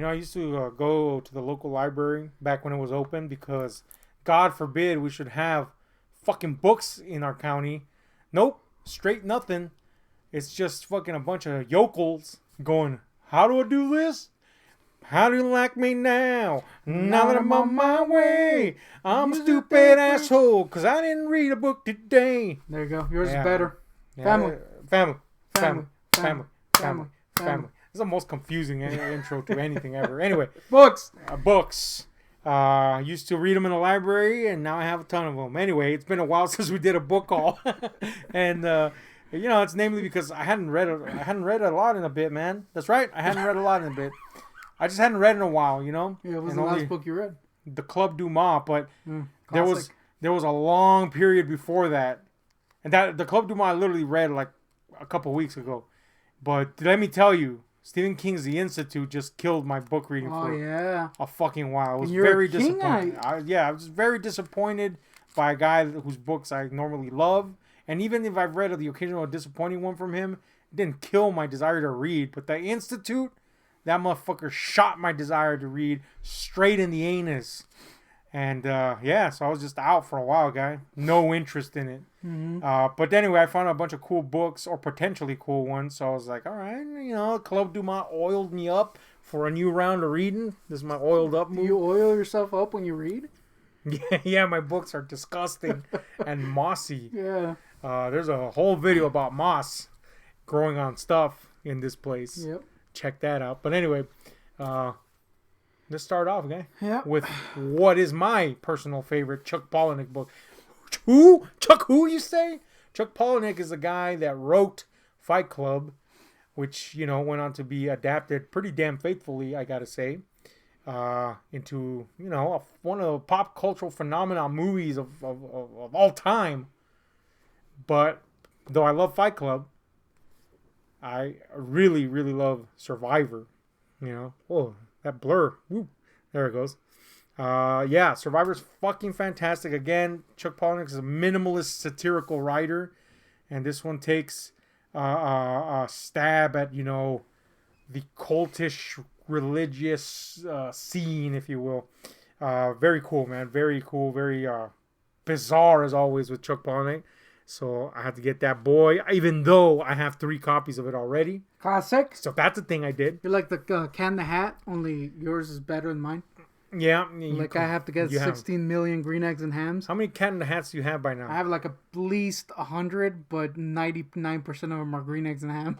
I used to go to the local library back when it was open because, God forbid, we should have fucking books in our county. Nope, straight nothing. It's just fucking a bunch of yokels going, how do I do this? How do you like me now? Now that I'm on my way, I'm a stupid asshole because I didn't read a book today. There you go. Yours Yeah. is better. Yeah. Family. Family. Family. Family. Family. Family. This is the most confusing intro to anything ever. Anyway, Books. books. Used to read them in the library, and now I have a ton of them. Anyway, it's been a while since we did a book haul, and it's namely because I hadn't read a lot in a bit, man. That's right, I hadn't read a lot in a bit. I just hadn't read in a while, Yeah, what was the last book you read? The Club Dumas, but there Classic. was a long period before that, and that the Club Dumas I literally read like a couple weeks ago. But let me tell you, Stephen King's The Institute just killed my book reading for a fucking while. I was very disappointed. I was very disappointed by a guy whose books I normally love, and even if I've read the occasional disappointing one from him, it didn't kill my desire to read. But The Institute, that motherfucker shot my desire to read straight in the anus. And so I was just out for a while, guy. No interest in it. Mm-hmm. But anyway, I found a bunch of cool books, or potentially cool ones. So I was like, all right, Club Dumas oiled me up for a new round of reading. This is my oiled up move. You oil yourself up when you read? Yeah, my books are disgusting and mossy. Yeah. There's a whole video about moss growing on stuff in this place. Yep. Check that out. But anyway, let's start off, okay? Yeah. With what is my personal favorite Chuck Palahniuk book. Who? Chuck who, you say? Chuck Palahniuk is the guy that wrote Fight Club, which, went on to be adapted pretty damn faithfully, I gotta say, into, one of the pop cultural phenomenon movies of all time. But, though I love Fight Club, I really, really love Survivor. Oh, that blur. Woo. There it goes. Survivor's fucking fantastic. Again, Chuck Palahniuk is a minimalist satirical writer, and this one takes a stab at the cultish religious scene, if you will. Very cool, man. Very cool. Very bizarre as always with Chuck Palahniuk. So I had to get that boy, even though I have 3 copies of it already. Classic. So that's the thing I did. You're like the Cat in the Hat, only yours is better than mine. Yeah. I have to get 16 million green eggs and hams. How many Cat in the Hats do you have by now? I have like at least 100, but 99% of them are green eggs and ham.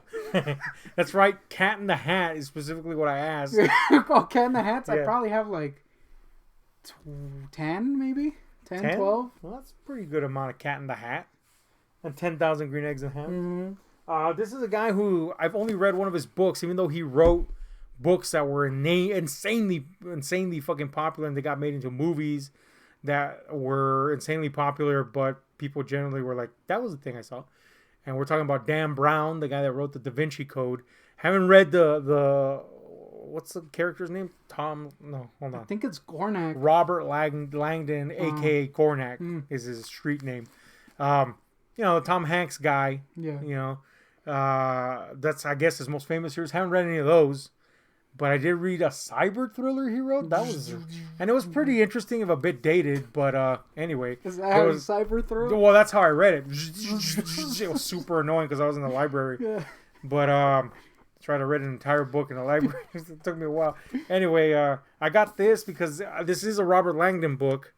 That's right. Cat in the Hat is specifically what I asked. Oh, Cat in the Hats? Yeah. I probably have like 10, maybe? 10, 12? Well, that's a pretty good amount of Cat in the Hat. And 10,000 green eggs and ham. Mm-hmm. This is a guy who I've only read one of his books, even though he wrote books that were insanely fucking popular, and they got made into movies that were insanely popular, but people generally were like, that was the thing I saw. And we're talking about Dan Brown, the guy that wrote the Da Vinci Code. Haven't read the what's the character's name? Hold on. I think it's Gornak. Robert Langdon, a.k.a. Gornak, is his street name. The Tom Hanks guy. Yeah. That's, I guess, his most famous series. Haven't read any of those. But I did read a cyber thriller he wrote. And it was pretty interesting, if a bit dated. But anyway, is that how cyber thriller? Well, that's how I read it. It was super annoying because I was in the library. Yeah. But tried to read an entire book in the library. It took me a while. Anyway, I got this because this is a Robert Langdon book.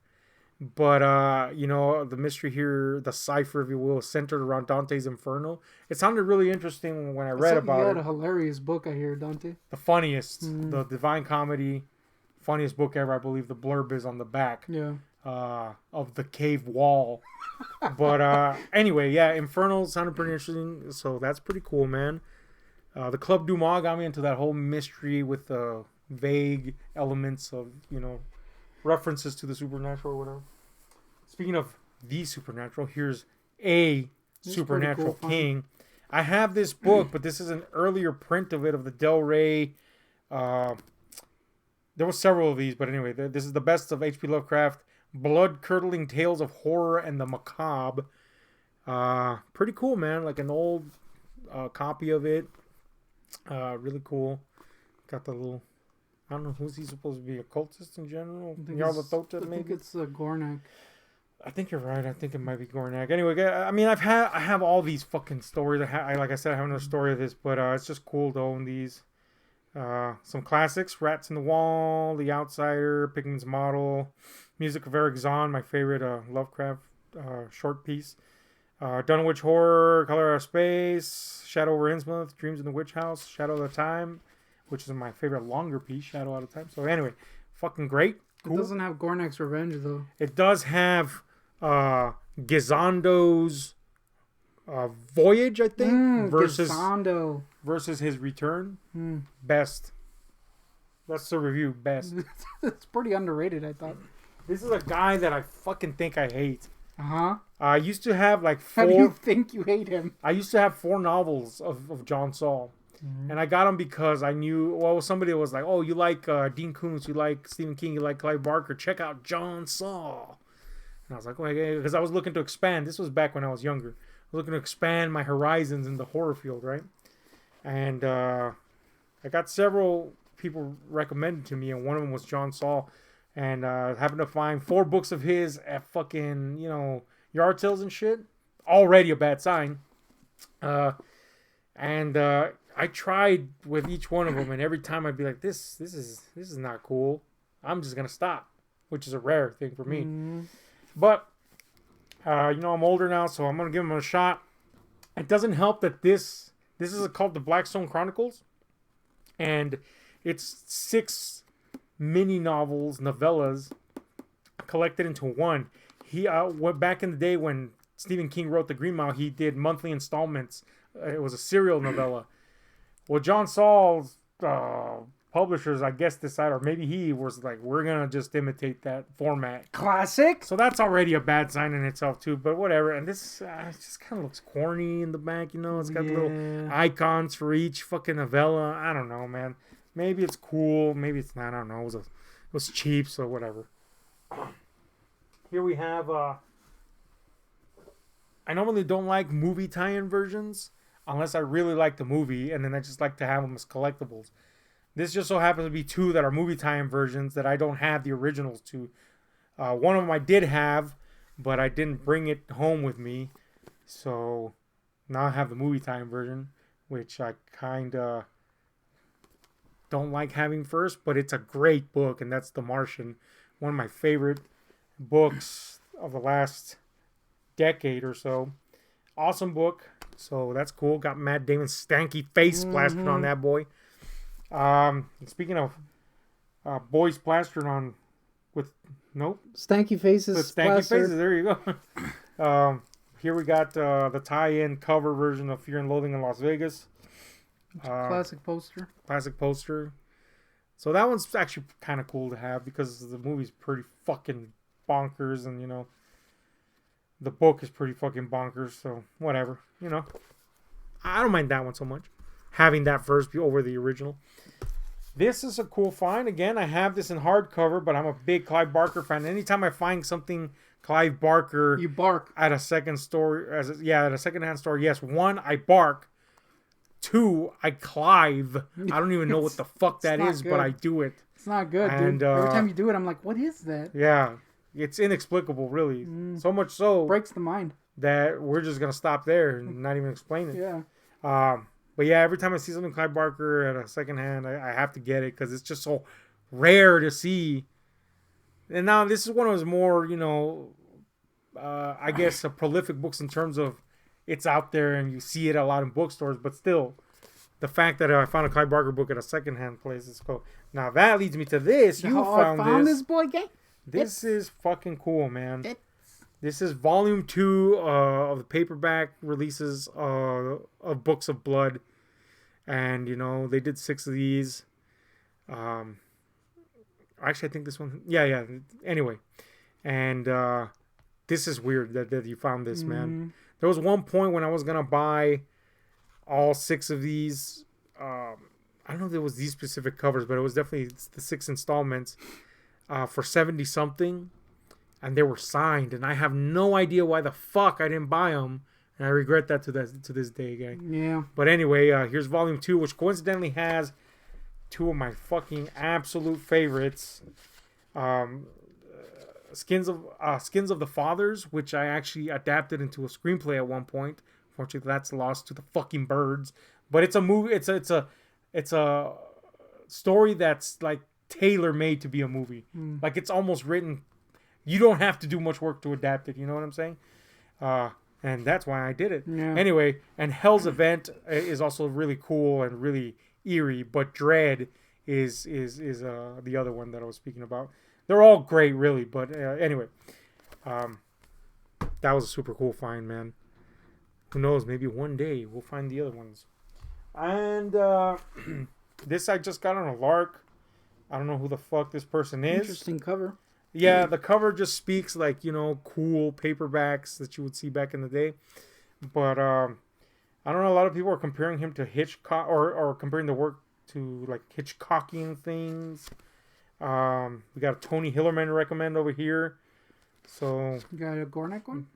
But, the mystery here, the cipher, if you will, centered around Dante's Inferno. It sounded really interesting when I read about it. You had a hilarious book, I hear, Dante. The funniest, the Divine Comedy, funniest book ever. I believe the blurb is on the back of the cave wall. But anyway, Inferno sounded pretty interesting. So that's pretty cool, man. The Club Dumas got me into that whole mystery with the vague elements of, references to the supernatural or whatever. Speaking of the supernatural, here's a supernatural king. I have this book, but this is an earlier print of it, of the Del Rey. There were several of these, but anyway, this is the best of H.P. Lovecraft. Blood-curdling tales of horror and the macabre. Pretty cool, man. Like an old copy of it. Really cool. Got the little I don't know who's he supposed to be, a cultist in general. I think Yarlathotep, I think maybe. it's Gornak. I think you're right. I think it might be Gornak. Anyway, I mean, I have all these fucking stories. Like I said, I have another story of this, but it's just cool to own these. Some classics: Rats in the Wall, The Outsider, Pickman's Model, Music of Eric Zahn, my favorite Lovecraft short piece. Dunwich Horror, Color Out of Space, Shadow over Innsmouth, Dreams in the Witch House, Shadow of the Time, which is my favorite longer piece, Shadow Out of Time. So anyway, fucking great. Cool. It doesn't have Gornak's Revenge though. It does have Gizondo's Voyage, I think, versus his Return. Best. That's the review. Best. It's pretty underrated, I thought. This is a guy that I fucking think I hate. Uh-huh. I used to have like 4... How do you think you hate him? I used to have 4 novels of John Saul. And I got them because I knew... Well, somebody was like, oh, you like Dean Koontz, you like Stephen King, you like Clive Barker, check out John Saul. And I was like, well, because I was looking to expand. This was back when I was younger. I was looking to expand my horizons in the horror field, right? And I got several people recommended to me, and one of them was John Saul. And happened to find 4 books of his at fucking, yard sales and shit. Already a bad sign. And I tried with each one of them, and every time I'd be like, this is not cool. I'm just gonna stop, which is a rare thing for me. But I'm older now, so I'm gonna give them a shot. It doesn't help that this is called the Blackstone Chronicles, and it's 6 mini novellas collected into one. He went back in the day when Stephen King wrote The Green Mile. He did monthly installments. It was a serial novella. Well, John Saul's publishers, I guess, decided, or maybe he was like, we're gonna just imitate that format. Classic. So that's already a bad sign in itself too. But whatever. And this just kind of looks corny in the back. It's got little icons for each fucking novella. I don't know, man. Maybe it's cool. Maybe it's not. I don't know. It was cheap, so whatever. Here we have. I normally don't like movie tie-in versions unless I really like the movie, and then I just like to have them as collectibles. This just so happens to be 2 that are movie tie-in versions that I don't have the originals to. One of them I did have, but I didn't bring it home with me, so now I have the movie tie-in version, which I kind of don't like having first, but it's a great book, and that's The Martian, one of my favorite books of the last decade or so. Awesome book, so that's cool. Got Matt Damon's stanky face plastered on that boy. Speaking of boys plastered on with stanky faces. With stanky faces. There you go. Here we got the tie-in cover version of Fear and Loathing in Las Vegas. Classic poster. Classic poster. So that one's actually kind of cool to have because the movie's pretty fucking bonkers, and the book is pretty fucking bonkers. So whatever, I don't mind that one so much. Having that first be over the original. This is a cool find. Again, I have this in hardcover, but I'm a big Clive Barker fan. Anytime I find something Clive Barker, you bark at a second store, at a secondhand store. Yes, 1, I bark. 2, I Clive. I don't even know what the fuck that is, but I do it. It's not good, dude. Every time you do it, I'm like, what is that? Yeah, it's inexplicable, really. So much so breaks the mind that we're just gonna stop there and not even explain it. Yeah. But yeah, every time I see something Clive Barker at a secondhand, I have to get it because it's just so rare to see. And now this is one of his more, I guess, prolific books in terms of it's out there and you see it a lot in bookstores. But still, the fact that I found a Clive Barker book at a secondhand place is cool. Now that leads me to this. You found this boy, gang. This is fucking cool, man. This is volume 2 of the paperback releases of Books of Blood. And, they did 6 of these. Actually, I think this one... Yeah. Anyway. And this is weird that you found this, man. There was one point when I was going to buy all 6 of these. I don't know if there was these specific covers, but it was definitely the 6 installments for 70-something. And they were signed, and I have no idea why the fuck I didn't buy them, and I regret that to this day, gang. Yeah. But anyway, here's volume 2, which coincidentally has two of my fucking absolute favorites. Skins of the Fathers, which I actually adapted into a screenplay at one point. Fortunately, that's lost to the fucking birds. But it's a movie. It's a story that's like tailor made to be a movie. Like it's almost written. You don't have to do much work to adapt it. You know what I'm saying? And that's why I did it. Yeah. Anyway, and Hell's Event is also really cool and really eerie. But Dread is the other one that I was speaking about. They're all great, really. But anyway, that was a super cool find, man. Who knows? Maybe one day we'll find the other ones. And this I just got on a lark. I don't know who the fuck this person is. Interesting cover. Yeah, the cover just speaks like, cool paperbacks that you would see back in the day. But I don't know. A lot of people are comparing him to Hitchcock or comparing the work to like Hitchcockian things. We got a Tony Hillerman to recommend over here. So You got a Gornak one?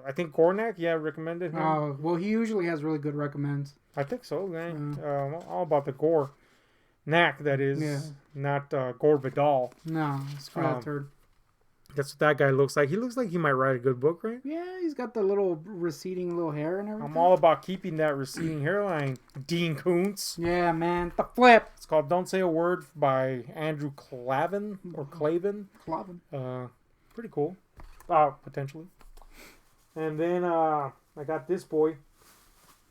I think Gornak, recommended him. Oh, well, he usually has really good recommends. I think so, man. All about the gore. Knack, that is. Yeah. Not Gore Vidal. No, it's for that turd. That's what that guy looks like. He looks like he might write a good book, right? Yeah, he's got the little receding little hair and everything. I'm all about keeping that receding hairline. Dean Koontz. Yeah, man. The flip. It's called Don't Say a Word by Andrew Clavin or Clavin. Clavin. Pretty cool. Potentially. And then I got this boy.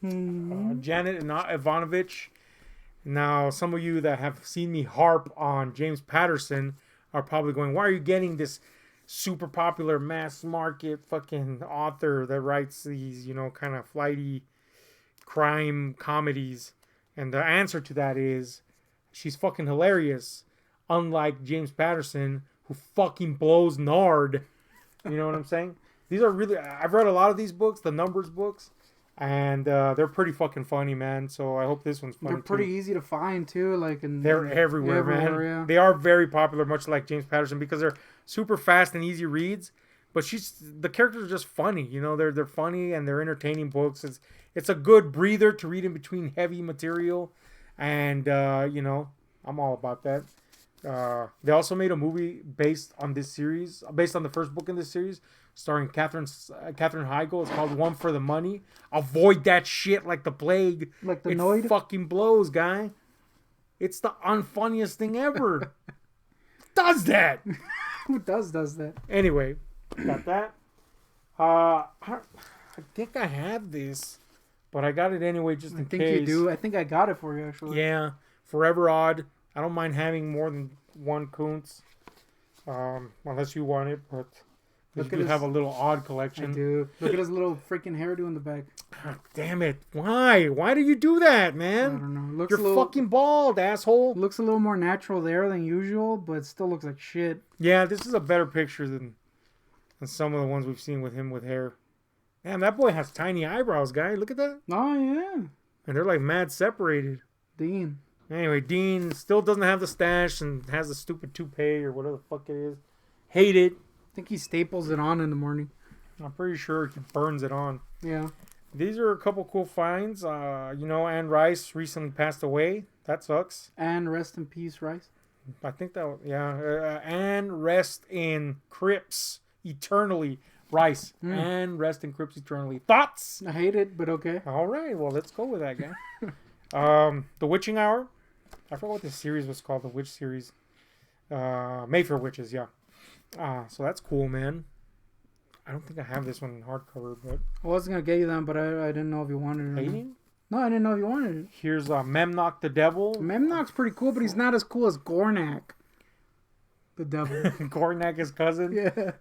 Janet Ivanovich. Now, some of you that have seen me harp on James Patterson are probably going, why are you getting this super popular mass market fucking author that writes these, kind of flighty crime comedies? And the answer to that is she's fucking hilarious. Unlike James Patterson, who fucking blows nard. You know what I'm saying? These are really... I've read a lot of these books, the numbers books. And they're pretty fucking funny, man. So I hope this one's funny. They're pretty easy to find too. They're everywhere, man. Yeah. They are very popular, much like James Patterson, because they're super fast and easy reads. But the characters are just funny. They're funny and they're entertaining books. It's a good breather to read in between heavy material, and I'm all about that. They also made a movie based on this series, based on the first book in this series, starring Katherine Heigl. It's called One for the Money. Avoid that shit like the plague. Like the it Noid? Fucking blows, guy. It's the unfunniest thing ever. Does that? Who does that? Anyway, got that. I think I have this, but I got it anyway just in case. I think you do. I think I got it for you, actually. Yeah. Forever Odd. I don't mind having more than one Koontz. Unless you want it, but... You do have a little odd collection. I do. Look at his little freaking hairdo in the back. Oh, damn it. Why? Why do you do that, man? I don't know. You're fucking bald, asshole. Looks a little more natural there than usual, but still looks like shit. Yeah, this is a better picture than some of the ones we've seen with him with hair. Damn, that boy has tiny eyebrows, guy. Look at that. Oh, yeah. And they're like mad separated. Dean. Anyway, Dean still doesn't have the stash and has the stupid toupee or whatever the fuck it is. Hate it. I think he staples it on in the morning. I'm pretty sure he burns it on. Yeah. These are a couple cool finds. Anne Rice recently passed away. That sucks. And rest in peace, Rice. I think that, yeah. Anne rest in crypts eternally. Rice. Anne rest in crypts eternally. Thoughts? I hate it, but okay. All right. Well, let's go with that, guy. The Witching Hour. I forgot what this series was called. The Witch series. Mayfair Witches, yeah. So that's cool, man. I don't think I have this one in hardcover, but... I was going to get you that, but I didn't know if you wanted it. Hating? No, I didn't know if you wanted it. Here's Memnoch the Devil. Memnoch's pretty cool, but he's not as cool as Gornak the Devil. Gornak, his cousin. Yeah.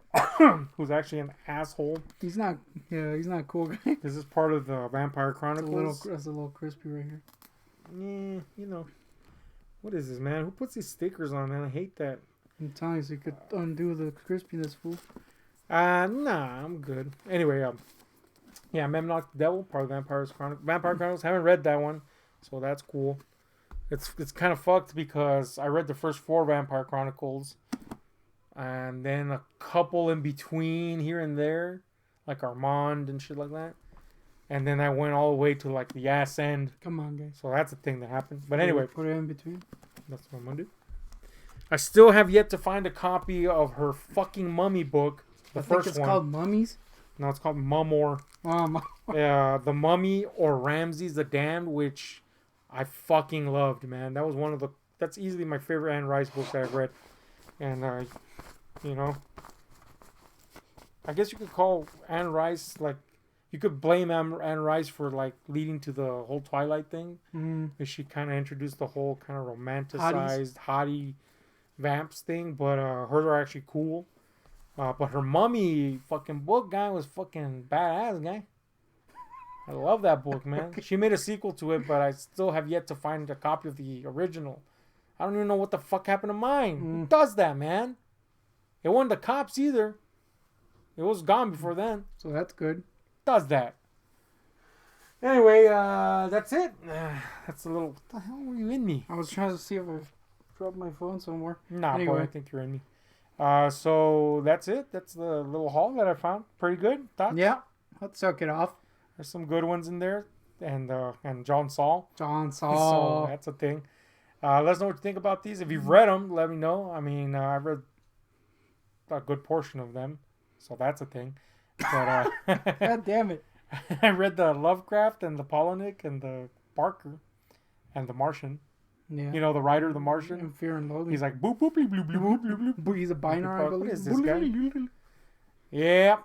Who's actually an asshole. He's not a cool guy. This is part of the Vampire Chronicles. That's a little crispy right here. Yeah, What is this, man? Who puts these stickers on, man? I hate that. I'm telling you, so you could undo the crispiness, fool. Nah, I'm good. Anyway, Memnoch the Devil, part of Vampire Chronicles. Haven't read that one, so that's cool. It's kind of fucked because I read the first 4 Vampire Chronicles, and then a couple in between here and there, like Armand and shit like that. And then I went all the way to like the ass end. Come on, guys. So that's a thing that happened. But anyway, put it in between. That's what I'm gonna do. I still have yet to find a copy of her fucking Mummy book. The I first think it's one. called Mummies. No, it's called Mumor. The Mummy or Ramses the Damned, which I fucking loved, man. That was one of the. That's easily my favorite Anne Rice book that I've read, and you know, I guess you could call Anne Rice like. You could blame Anne Rice for like leading to the whole Twilight thing, because she kind of introduced the whole kind of romanticized hottie vamps thing. But hers are actually cool. But her Mummy fucking book guy was fucking badass guy. I love that book, man. She made a sequel to it, but I still have yet to find a copy of the original. I don't even know what the fuck happened to mine. Who does that, man? It wasn't the cops either. It was gone before then. So that's good. Does that. Anyway, that's it. That's a little. What the hell were you in me? I was trying to see if I dropped my phone somewhere. Nah, Anyway. boy, I think you're in me. So that's it. That's the little haul that I found. Pretty good. Thoughts? Yeah, let's suck it off. There's some good ones in there, and John Saul. John So Saul. that's a thing. Let us know what you think about these. If you've read them, let me know. I mean, I read a good portion of them, so that's a thing. But God damn it. I read the Lovecraft and the Polonic and the Barker and the Martian. Yeah. You know, the writer of the Martian. And Fear and Loathing. He's like boop boop bloop bloop bloop bloop bloop. He's a binary, I What believe. is this guy? Yeah.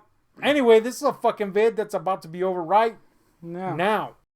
Anyway, this is a fucking vid that's about to be over right Yeah. now.